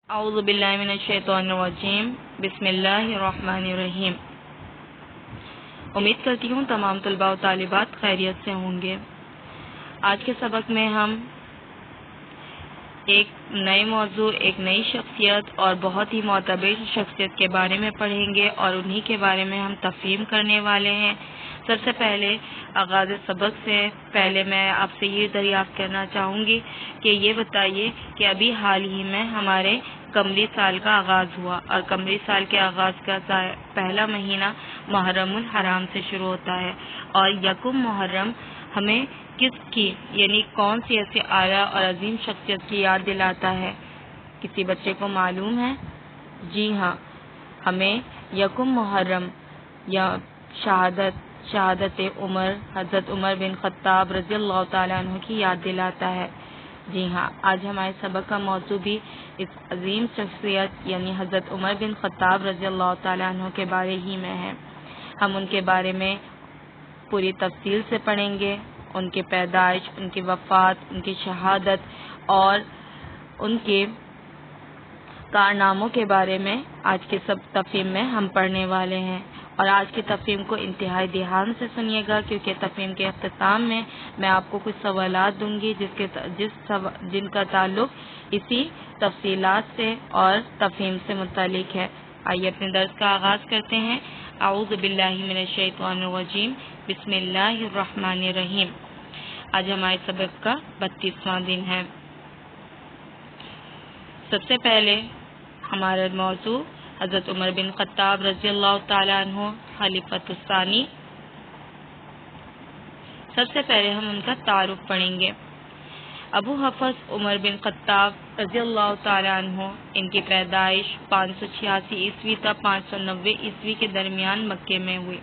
اعوذ باللہ من الشیطان الرجیم بسم اللہ الرحمن الرحیم۔ امید کرتی ہوں تمام طلباء و طالبات خیریت سے ہوں گے۔ آج کے سبق میں ہم ایک نئے موضوع، ایک نئی شخصیت اور بہت ہی معتبر شخصیت کے بارے میں پڑھیں گے اور انہی کے بارے میں ہم تفہیم کرنے والے ہیں۔ سب سے پہلے آغاز سبق سے پہلے میں آپ سے یہ دریافت کرنا چاہوں گی کہ یہ بتائیے کہ ابھی حال ہی میں ہمارے قمری سال کا آغاز ہوا اور قمری سال کے آغاز کا پہلا مہینہ محرم الحرام سے شروع ہوتا ہے، اور یکم محرم ہمیں کس کی یعنی کون سی ایسی اعلیٰ اور عظیم شخصیت کی یاد دلاتا ہے؟ کسی بچے کو معلوم ہے؟ جی ہاں، ہمیں یکم محرم یا شہادت عمر، حضرت عمر بن خطاب رضی اللہ تعالیٰ عنہ کی یاد دلاتا ہے۔ جی ہاں، آج ہمارے سبق کا موضوع بھی اس عظیم شخصیت یعنی حضرت عمر بن خطاب رضی اللہ تعالیٰ عنہ کے بارے ہی میں ہے۔ ہم ان کے بارے میں پوری تفصیل سے پڑھیں گے، ان کی پیدائش، ان کی وفات، ان کی شہادت اور ان کے کارناموں کے بارے میں آج کے سب تفہیم میں ہم پڑھنے والے ہیں۔ اور آج کی تفہیم کو انتہائی دھیان سے سنیے گا، کیونکہ تفہیم کے اختتام میں آپ کو کچھ سوالات دوں گی جن کا تعلق اسی تفصیلات سے اور تفہیم سے متعلق ہے۔ آئیے اپنے درس کا آغاز کرتے ہیں۔ اعوذ باللہ من الشیطان الرجیم بسم اللہ الرحمن الرحیم۔ آج ہمارے سبق کا 32واں دن ہے۔ سب سے پہلے ہمارا موضوع حضرت عمر بن خطاب رضی اللہ تعالیٰ عنہ خلیفۃ الثانی۔ سب سے پہلے ہم ان کا تعارف پڑھیں گے۔ ابو حفص عمر بن خطاب رضی اللہ تعالیٰ عنہ، ان کی پیدائش 586 عیسوی تا 590 عیسوی کے درمیان مکے میں ہوئی۔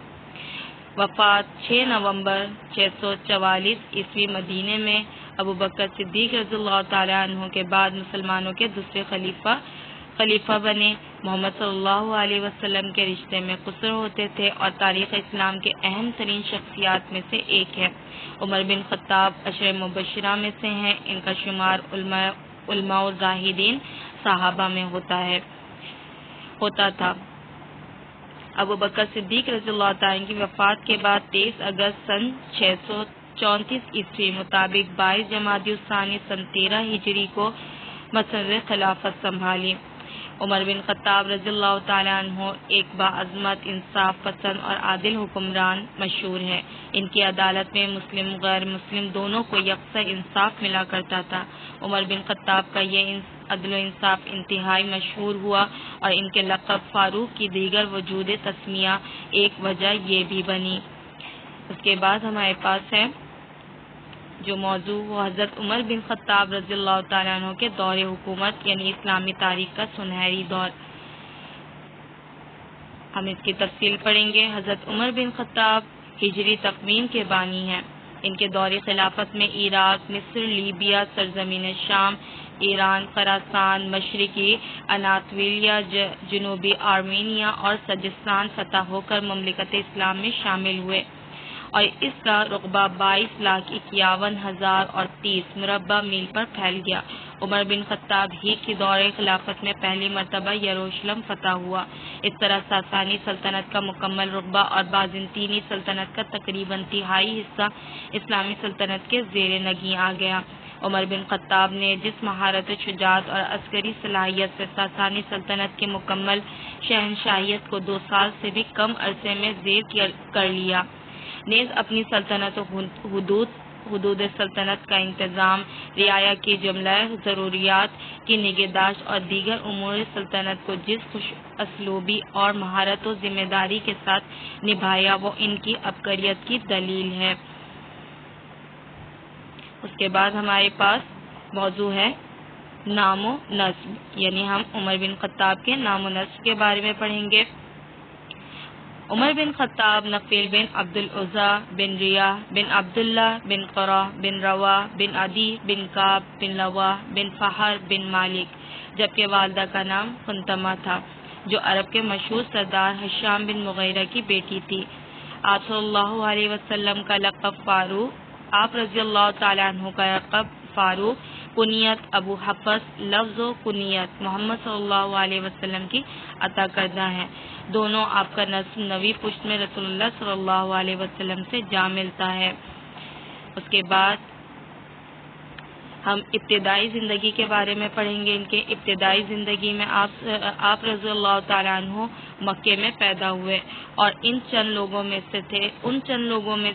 وفات 6 نومبر 644 عیسوی مدینے میں۔ ابو بکر صدیق رضی اللہ تعالیٰ عنہ کے بعد مسلمانوں کے دوسرے خلیفہ بنے۔ محمد صلی اللہ علیہ وسلم کے رشتے میں قصر ہوتے تھے اور تاریخ اسلام کے اہم ترین شخصیات میں سے ایک ہے۔ عمر بن خطاب عشر مبشرہ میں سے ہیں۔ ان کا شمار علماء و زاہدین صحابہ میں ہوتا تھا۔ ابو بکر صدیق رضی اللہ تعالیٰ کی وفات کے بعد 23 اگست سن 634 عیسوی مطابق 22 جمادی الثانی سن 13 ہجری کو مسند خلافت سنبھالی۔ عمر بن خطاب رضی اللہ تعالیٰ عنہ ایک باعظمت، انصاف پسند اور عادل حکمران مشہور ہے۔ ان کی عدالت میں مسلم غیر مسلم دونوں کو یکساں انصاف ملا کرتا تھا۔ عمر بن خطاب کا یہ عدل و انصاف انتہائی مشہور ہوا اور ان کے لقب فاروق کی دیگر وجود تسمیہ ایک وجہ یہ بھی بنی۔ اس کے بعد ہمارے پاس ہے جو موضوع وہ حضرت عمر بن خطاب رضی اللہ تعالیٰ عنہ کے دور حکومت یعنی اسلامی تاریخ کا سنہری دور۔ ہم اس کی تفصیل پڑھیں گے۔ حضرت عمر بن خطاب ہجری تقویم کے بانی ہیں۔ ان کے دور خلافت میں عراق، مصر، لیبیا، سرزمین شام، ایران، خراسان، مشرقی اناطولیہ، جنوبی آرمینیا اور سجستان فتح ہو کر مملکت اسلام میں شامل ہوئے اور اس کا رقبہ 22,51,030 مربع میل پر پھیل گیا۔ عمر بن خطاب ہی کی دور خلافت میں پہلی مرتبہ یروشلم فتح ہوا۔ اس طرح ساسانی سلطنت کا مکمل رقبہ اور بازنطینی سلطنت کا تقریباً تہائی حصہ اسلامی سلطنت کے زیر نگیں آ گیا۔ عمر بن خطاب نے جس مہارت، شجاعت اور عسکری صلاحیت سے ساسانی سلطنت کی مکمل شہنشاہیت کو 2 سال سے بھی کم عرصے میں زیر کر لیا، نیز اپنی سلطنت و حدود سلطنت کا انتظام، رعایا کی جملہ ضروریات کی نگہداشت اور دیگر امور سلطنت کو جس خوش اسلوبی اور مہارت و ذمہ داری کے ساتھ نبھایا وہ ان کی عبقریت کی دلیل ہے۔ اس کے بعد ہمارے پاس موضوع ہے نام و نسب، یعنی ہم عمر بن خطاب کے نام و نسب کے بارے میں پڑھیں گے۔ عمر بن خطاب نفیل بن عبد العزا بن ریاح بن عبداللہ بن قرہ بن روا بن عدی بن کعب بن لوا بن فہر بن مالک، جبکہ والدہ کا نام خنتمہ تھا جو عرب کے مشہور سردار ہشام بن مغیرہ کی بیٹی تھی۔ آپ صلی اللہ علیہ وسلم کا لقب فاروق، آپ رضی اللہ تعالیٰ عنہ کا لقب فاروق کنیت ابو حفص لفظ و کنیت محمد صلی اللہ علیہ وسلم کی عطا کردہ ہیں. دونوں آپ کا نسب نوی پشت میں رسول اللہ صلی اللہ علیہ وسلم سے جا ملتا ہے. اس کے بعد ہم ابتدائی زندگی کے بارے میں پڑھیں گے. ان کے ابتدائی زندگی میں آپ رضی اللہ تعالیٰ عنہ مکے میں پیدا ہوئے اور ان چند لوگوں میں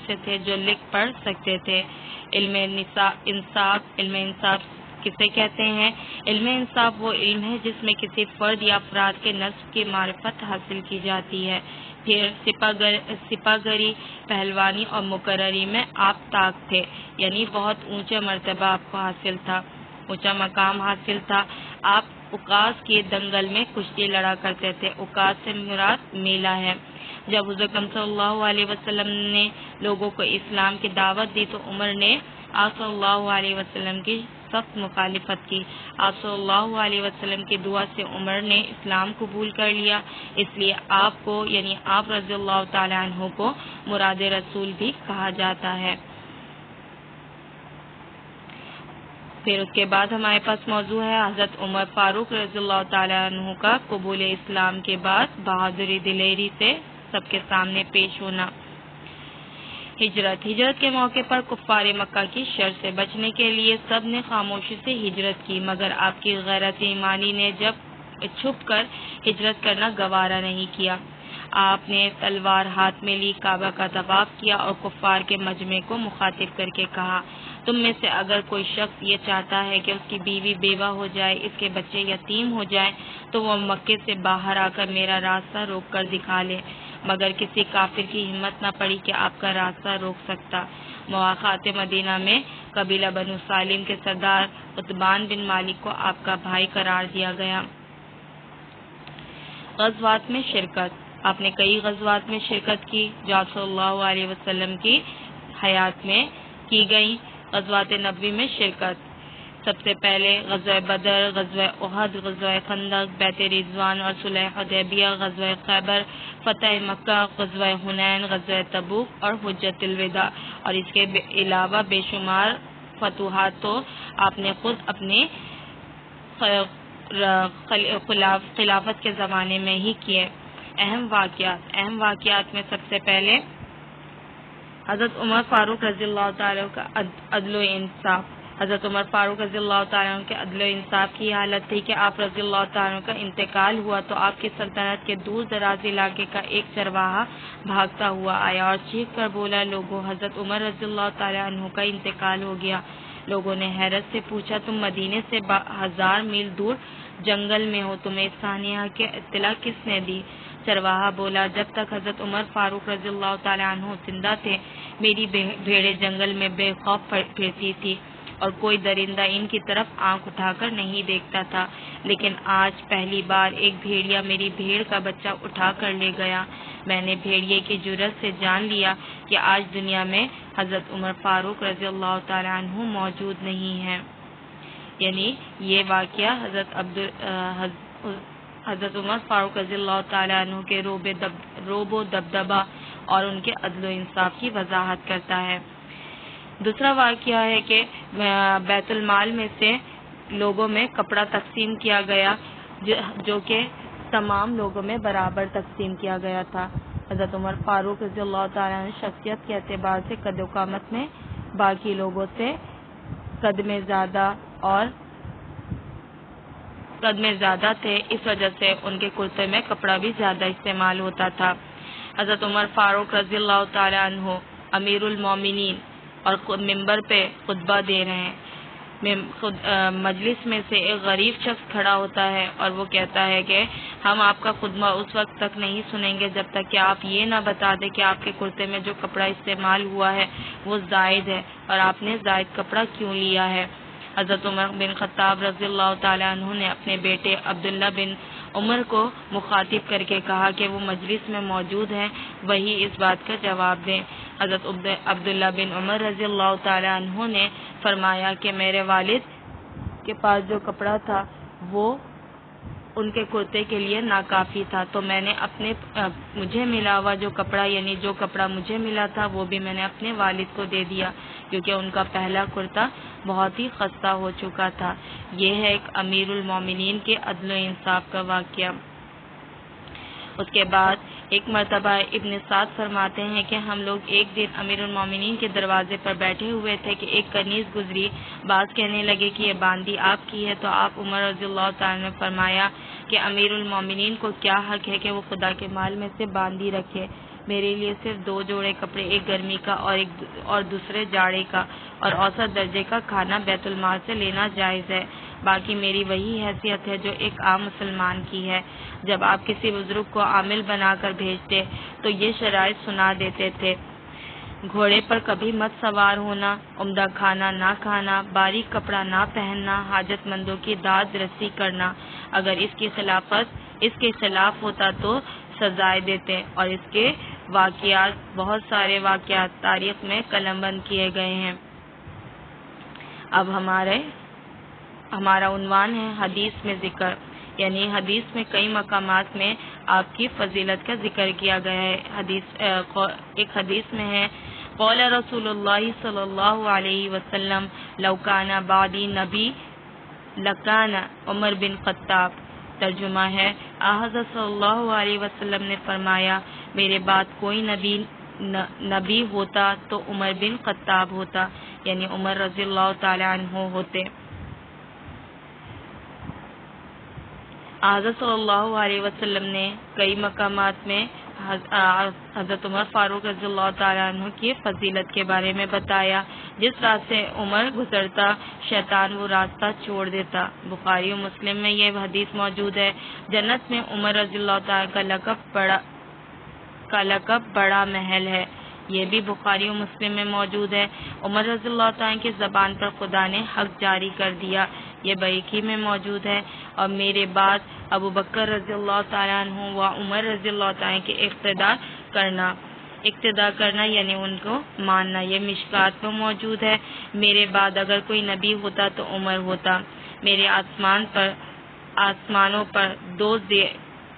سے تھے جو لکھ پڑھ سکتے تھے. علم انصاف کسے کہتے ہیں؟ علم انصاف وہ علم ہے جس میں کسی فرد یا افراد کے نسب کی معرفت حاصل کی جاتی ہے. پھر سپاہ گری، پہلوانی اور مقرری میں آپ طاق تھے، یعنی بہت اونچا مرتبہ آپ کو حاصل تھا، اونچا مقام حاصل تھا. آپ عکاظ کی دنگل میں کشتی لڑا کرتے تھے. عکاظ سے مراد میلہ ہے. جب حضرت صلی اللہ علیہ وسلم نے لوگوں کو اسلام کی دعوت دی تو عمر نے آپ صلی اللہ علیہ وسلم کی سخت مخالفت کی. آپ صلی اللہ علیہ وسلم کی دعا سے عمر نے اسلام قبول کر لیا. اس لیے آپ کو یعنی آپ رضی اللہ تعالی عنہ کو مراد رسول بھی کہا جاتا ہے. پھر اس کے بعد ہمارے پاس موضوع ہے حضرت عمر فاروق رضی اللہ تعالیٰ عنہ کا قبول اسلام کے بعد بہادری دلیری سے سب کے سامنے پیش ہونا. ہجرت کے موقع پر کفار مکہ کی شر سے بچنے کے لیے سب نے خاموشی سے ہجرت کی، مگر آپ کی غیرت ایمانی نے جب چھپ کر ہجرت کرنا گوارا نہیں کیا. آپ نے تلوار ہاتھ میں لی، کعبہ کا طواف کیا اور کفار کے مجمع کو مخاطب کر کے کہا، تم میں سے اگر کوئی شخص یہ چاہتا ہے کہ اس کی بیوی بیوہ ہو جائے، اس کے بچے یتیم ہو جائیں، تو وہ مکے سے باہر آ کر میرا راستہ روک کر دکھا لے. مگر کسی کافر کی ہمت نہ پڑی کہ آپ کا راستہ روک سکتا. مواخات مدینہ میں قبیلہ بنو سالم کے سردار عتبان بن مالک کو آپ کا بھائی قرار دیا گیا. غزوات میں شرکت. آپ نے کئی غزوات میں شرکت کی جو آپ صلی اللہ علیہ وسلم کی حیات میں کی گئی. غزوات نبوی میں شرکت. سب سے پہلے غزوہ بدر، غزوہ احد، غزوہ خندق، بیعت رضوان اور صلح حدیبیہ، غزوہ خیبر، فتح مکہ، غزوہ حنین، غزوہ تبوک اور حجۃ الوداع، اور اس کے علاوہ بے شمار فتوحات تو آپ نے خود اپنے خلافت کے زمانے میں ہی کیے. اہم واقعات میں سب سے پہلے حضرت عمر فاروق رضی اللہ تعالیٰ کا عدل و انصاف. حضرت عمر فاروق رضی اللہ تعالیٰ کے عدل و انصاف کی حالت تھی کہ آپ رضی اللہ تعالیٰ کا انتقال ہوا تو آپ کی سلطنت کے دور دراز علاقے کا ایک چرواہا بھاگتا ہوا آیا اور چیخ کر بولا، لوگوں، حضرت عمر رضی اللہ تعالیٰ عنہ کا انتقال ہو گیا. لوگوں نے حیرت سے پوچھا، تم مدینے سے 1000 میل دور جنگل میں ہو، تمہیں اس سانحہ کی اطلاع کس نے دی؟ چرواہا بولا، جب تک حضرت عمر فاروق رضی اللہ تعالیٰ عنہ زندہ تھے میری بھیڑیں جنگل میں بے خوف پھرتی تھی اور کوئی درندہ ان کی طرف آنکھ اٹھا کر نہیں دیکھتا تھا، لیکن آج پہلی بار ایک بھیڑیا میری بھیڑ کا بچہ اٹھا کر لے گیا. میں نے بھیڑیے کی جرأت سے جان لیا کہ آج دنیا میں حضرت عمر فاروق رضی اللہ تعالیٰ عنہ موجود نہیں ہیں. یعنی یہ واقعہ حضرت عمر فاروق رضی اللہ تعالیٰ عنہ کے روب و دبدبہ اور ان کے عدل و انصاف کی وضاحت کرتا ہے. دوسرا واقعہ ہے کہ بیت المال میں سے لوگوں میں کپڑا تقسیم کیا گیا جو کہ تمام لوگوں میں برابر تقسیم کیا گیا تھا. حضرت عمر فاروق رضی اللہ تعالیٰ عنہ شخصیت کے اعتبار سے قد و قامت میں باقی لوگوں سے قد میں زیادہ تھے، اس وجہ سے ان کے کرتے میں کپڑا بھی زیادہ استعمال ہوتا تھا. حضرت عمر فاروق رضی اللہ تعالیٰ عنہ امیر المومنین اور ممبر پہ خطبہ دے رہے ہیں. مجلس میں سے ایک غریب شخص کھڑا ہوتا ہے اور وہ کہتا ہے کہ ہم آپ کا خطبہ اس وقت تک نہیں سنیں گے جب تک کہ آپ یہ نہ بتا دیں کہ آپ کے کرتے میں جو کپڑا استعمال ہوا ہے وہ زائد ہے اور آپ نے زائد کپڑا کیوں لیا ہے. حضرت عمر بن خطاب رضی اللہ تعالیٰ عنہ نے اپنے بیٹے عبداللہ بن عمر کو مخاطب کر کے کہا کہ وہ مجلس میں موجود ہیں، وہی اس بات کا جواب دیں. حضرت عبداللہ بن عمر رضی اللہ تعالیٰ عنہ نے فرمایا کہ میرے والد کے پاس جو کپڑا تھا وہ ان کے کرتے کے لیے ناکافی تھا، تو میں نے مجھے ملا ہوا جو کپڑا یعنی جو کپڑا مجھے ملا تھا وہ بھی میں نے اپنے والد کو دے دیا کیونکہ ان کا پہلا کرتا بہت ہی خستہ ہو چکا تھا۔ یہ ہے ایک امیر المومنین کے عدل و انصاف کا واقعہ۔ اس کے بعد ایک مرتبہ ابن سعد فرماتے ہیں کہ ہم لوگ ایک دن امیر المومنین کے دروازے پر بیٹھے ہوئے تھے کہ ایک کنیز گزری، بعض کہنے لگے کہ یہ باندی آپ کی ہے، تو آپ عمر رضی اللہ تعالیٰ نے فرمایا کہ امیر المومنین کو کیا حق ہے کہ وہ خدا کے مال میں سے باندی رکھے؟ میرے لیے صرف 2 جوڑے کپڑے، ایک گرمی کا اور دوسرے جاڑے کا، اور اوسط درجے کا کھانا بیت المال سے لینا جائز ہے، باقی میری وہی حیثیت ہے جو ایک عام مسلمان کی ہے۔ جب آپ کسی بزرگ کو عامل بنا کر بھیجتے تو یہ شرائط سنا دیتے تھے: گھوڑے پر کبھی مت سوار ہونا، عمدہ کھانا نہ کھانا، باریک کپڑا نہ پہننا، حاجت مندوں کی داد رسی کرنا، اگر اس کے خلاف ہوتا تو سزائے دیتے، اور اس کے واقعات، بہت سارے واقعات تاریخ میں قلم بند کیے گئے ہیں۔ اب ہمارا عنوان ہے حدیث میں ذکر، یعنی حدیث میں کئی مقامات میں آپ کی فضیلت کا ذکر کیا گیا ہے۔ ایک حدیث میں ہے: قول رسول اللہ صلی اللہ علیہ وسلم لو کان بعدی نبی لکان عمر بن خطاب۔ ترجمہ ہے: حضرت صلی اللہ علیہ وسلم نے فرمایا میرے بعد کوئی نبی ہوتا تو عمر بن خطاب ہوتا، یعنی عمر رضی اللہ تعالی عنہ ہوتے۔ حضرت صلی اللہ علیہ وسلم نے کئی مقامات میں حضرت عمر فاروق رضی اللہ تعالیٰ عنہ کی فضیلت کے بارے میں بتایا۔ جس راستے عمر گزرتا شیطان وہ راستہ چھوڑ دیتا۔ بخاری و مسلم میں یہ حدیث موجود ہے: جنت میں عمر رضی اللہ تعالیٰ کا لقب بڑا محل ہے۔ یہ بھی بخاری و مسلم میں موجود ہے۔ عمر رضی اللہ تعالیٰ کی زبان پر خدا نے حق جاری کر دیا، یہ بیہقی میں موجود ہے۔ اور میرے بعد ابو بکر رضی اللہ تعالیٰ عنہ و عمر رضی اللہ تعالیٰ کے اقتداء کرنا یعنی ان کو ماننا، یہ مشکات میں موجود ہے۔ میرے بعد اگر کوئی نبی ہوتا تو عمر ہوتا۔ میرے آسمانوں پر 2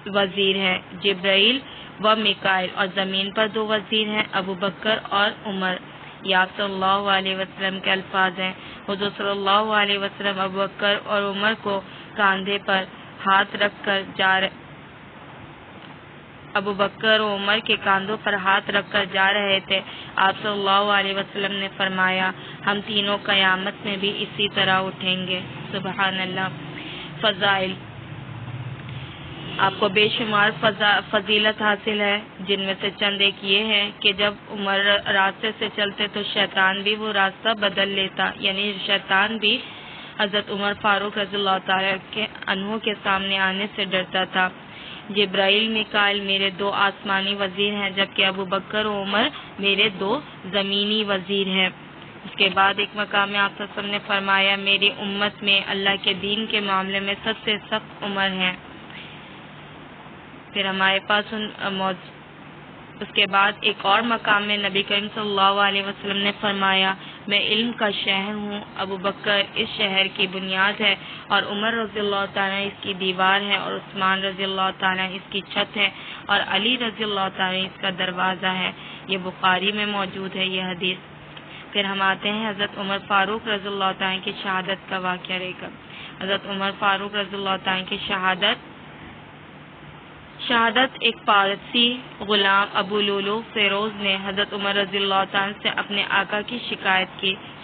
وزیر ہیں، جبرائیل و میکائیل، اور زمین پر 2 وزیر ہیں، ابو بکر اور عمر۔ یہ آپ صلی اللہ علیہ وسلم کے الفاظ ہیں۔ حضور صلی اللہ علیہ وسلم ابو بکر اور عمر کو کاندھے پر ہاتھ رکھ کر جا رہے تھے۔ آپ صلی اللہ علیہ وسلم نے فرمایا ہم تینوں قیامت میں بھی اسی طرح اٹھیں گے۔ سبحان اللہ۔ فضائل: آپ کو بے شمار فضیلت حاصل ہے، جن میں سے چند ایک یہ ہے کہ جب عمر راستے سے چلتے تو شیطان بھی وہ راستہ بدل لیتا، یعنی شیطان بھی حضرت عمر فاروق رضی اللہ تعالیٰ عنہ کے سامنے آنے سے ڈرتا تھا۔ جبرائیل میکائیل میرے 2 آسمانی وزیر ہیں، جبکہ ابو بکر و عمر میرے 2 زمینی وزیر ہیں۔ اس کے بعد ایک مقام میں آپ صلی اللہ علیہ وسلم نے فرمایا میری امت میں اللہ کے دین کے معاملے میں سب سے سخت عمر ہیں۔ پھر ہمارے پاس اس کے بعد ایک اور مقام میں نبی کریم صلی اللہ علیہ وسلم نے فرمایا میں علم کا شہر ہوں، ابو بکر اس شہر کی بنیاد ہے، اور عمر رضی اللہ تعالیٰ اس کی دیوار ہے، اور عثمان رضی اللہ تعالیٰ اس کی چھت ہے، اور علی رضی اللہ تعالیٰ اس کا دروازہ ہے۔ یہ بخاری میں موجود ہے یہ حدیث۔ پھر ہم آتے ہیں حضرت عمر فاروق رضی اللہ تعالیٰ کی شہادت کا واقعہ لے کر۔ حضرت عمر فاروق رضی اللہ تعالیٰ کی شہادت ایک پارسی غلام ابو لولو فیروز نے حضرت عمر رضی اللہ تعالیٰ سے اپنے آقا کی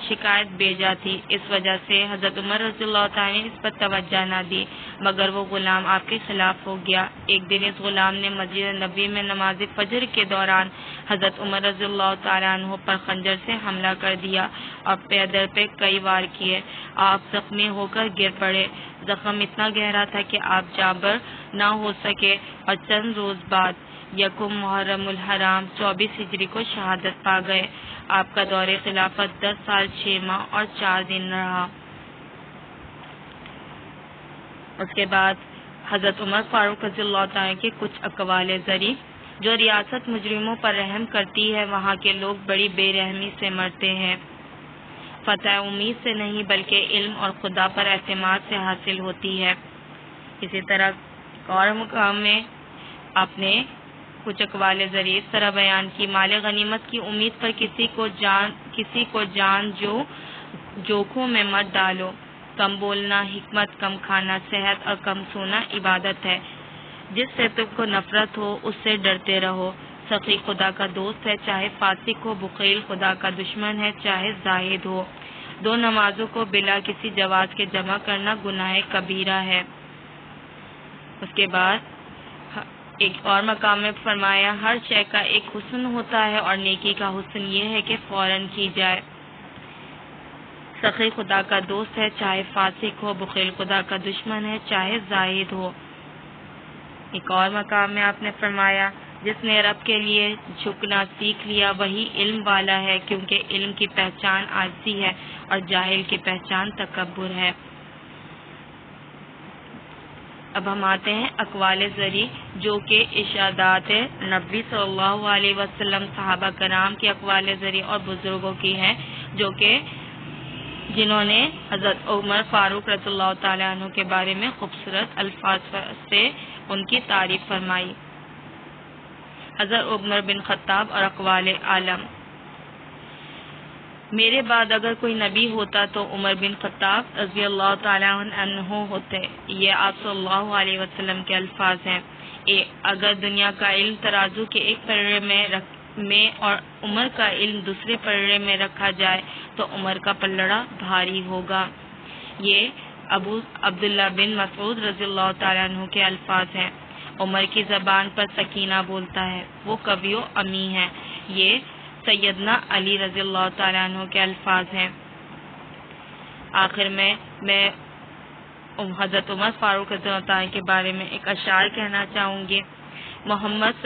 شکایت بھیجا تھی، اس وجہ سے حضرت عمر رضی اللہ تعالیٰ نے اس پر توجہ نہ دی، مگر وہ غلام آپ کے خلاف ہو گیا۔ ایک دن اس غلام نے مسجد نبی میں نماز فجر کے دوران حضرت عمر رضی اللہ تعالیٰ عنہ پر خنجر سے حملہ کر دیا اور پیدر پہ کئی وار کیے۔ آپ زخمی ہو کر گر پڑے۔ زخم اتنا گہرا تھا کہ آپ جابر نہ ہو سکے، اور چند روز بعد یکم محرم الحرام 24 ہجری کو شہادت پا گئے۔ آپ کا دور خلافت 10 سال 6 ماہ اور 4 دن رہا۔ اس کے بعد حضرت عمر فاروق رضی اللہ تعالیٰ کے کچھ اقوال زری: جو ریاست مجرموں پر رحم کرتی ہے وہاں کے لوگ بڑی بے رحمی سے مرتے ہیں۔ فتح امید سے نہیں بلکہ علم اور خدا پر اعتماد سے حاصل ہوتی ہے۔ اسی طرح ایک اور مقام میں آپ نے کچھ اقوال ذریعے اس طرح بیان کی: مال غنیمت کی امید پر کسی کو جان جوکھوں میں مت ڈالو، کم بولنا حکمت، کم کھانا صحت اور کم سونا عبادت ہے، جس سے تم کو نفرت ہو اس سے ڈرتے رہو، سخی خدا کا دوست ہے چاہے فاسق ہو، بخیل خدا کا دشمن ہے چاہے زاہد ہو، دو نمازوں کو بلا کسی جواز کے جمع کرنا گناہ کبیرہ ہے۔ اس کے بعد ایک اور مقام میں فرمایا: ہر شے کا ایک حسن ہوتا ہے اور نیکی کا حسن یہ ہے کہ فوراً کی جائے، سخی خدا کا دوست ہے چاہے فاسق ہو، بخیل خدا کا دشمن ہے چاہے زاہد ہو۔ ایک اور مقام میں آپ نے فرمایا: جس نے رب کے لیے جھکنا سیکھ لیا وہی علم والا ہے، کیونکہ علم کی پہچان عاجزی ہے اور جاہل کی پہچان تکبر ہے۔ اب ہم آتے ہیں اقوال ذری جو کہ ارشادات نبی صلی اللہ علیہ وسلم، صحابہ کرام کے اقوال ذری اور بزرگوں کی ہیں جنہوں نے حضرت عمر فاروق رضی اللہ تعالیٰ عنہ کے بارے میں خوبصورت الفاظ سے ان کی تعریف فرمائی۔ حضرت عمر بن خطاب اور اقوال عالم: میرے بعد اگر کوئی نبی ہوتا تو عمر بن خطاب رضی اللہ تعالیٰ عنہ ہوتے۔ یہ آپ صلی اللہ علیہ وسلم کے الفاظ ہیں۔ اگر دنیا کا علم ترازو کے ایک پلڑے میں اور عمر کا علم دوسرے پلڑے میں رکھا جائے تو عمر کا پلڑا بھاری ہوگا۔ یہ ابو عبداللہ بن مسعود رضی اللہ تعالیٰ عنہ کے الفاظ ہیں۔ عمر کی زبان پر سکینہ بولتا ہے، وہ قوی و امی ہے۔ یہ سیدنا علی رضی اللہ تعالیٰ عنہ کے الفاظ ہیں۔ آخر میں حضرت عمر فاروق رضی اللہ تعالیٰ کے بارے میں ایک اشعار کہنا چاہوں گی: محمد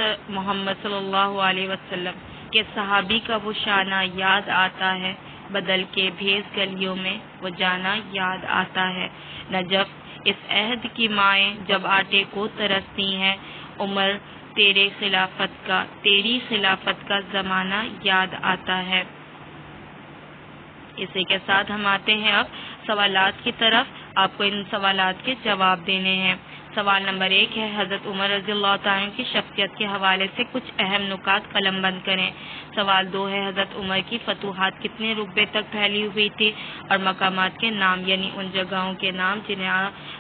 صلی اللہ علیہ وسلم کے صحابی کا وہ شانہ یاد آتا ہے، بدل کے بھیس گلیوں میں وہ جانا یاد آتا ہے، نجف اس عہد کی مائیں جب آٹے کو ترستی ہیں، عمر تیری خلافت کا زمانہ یاد آتا ہے۔ اسی کے ساتھ ہم آتے ہیں اب سوالات کی طرف۔ آپ کو ان سوالات کے جواب دینے ہیں۔ سوال نمبر 1 ہے: حضرت عمر رضی اللہ تعالیٰ کی شخصیت کے حوالے سے کچھ اہم نکات قلم بند کریں۔ سوال 2 ہے: حضرت عمر کی فتوحات کتنے رقبے تک پھیلی ہوئی تھی اور مقامات کے نام یعنی ان جگہوں کے نام جنہیں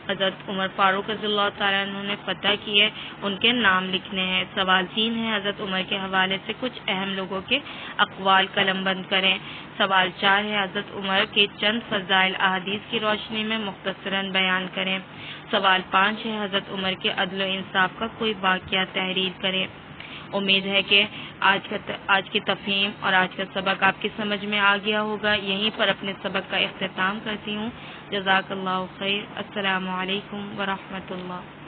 حضرت عمر فاروق رضی اللہ تعالیٰ عنہ نے فتح کیے ان کے نام لکھنے ہیں۔ سوال 3 ہے: حضرت عمر کے حوالے سے کچھ اہم لوگوں کے اقوال قلم بند کریں۔ سوال 4 ہے: حضرت عمر کے چند فضائل احادیث کی روشنی میں مختصراً بیان کریں۔ سوال 5 ہے: حضرت عمر کے عدل و انصاف کا کوئی واقعہ تحریر کریں۔ امید ہے کہ آج کی تفہیم اور آج کا سبق آپ کی سمجھ میں آ گیا ہوگا۔ یہیں پر اپنے سبق کا اختتام کرتی ہوں۔ جزاک اللہ خیر۔ السلام علیکم ورحمۃ اللہ۔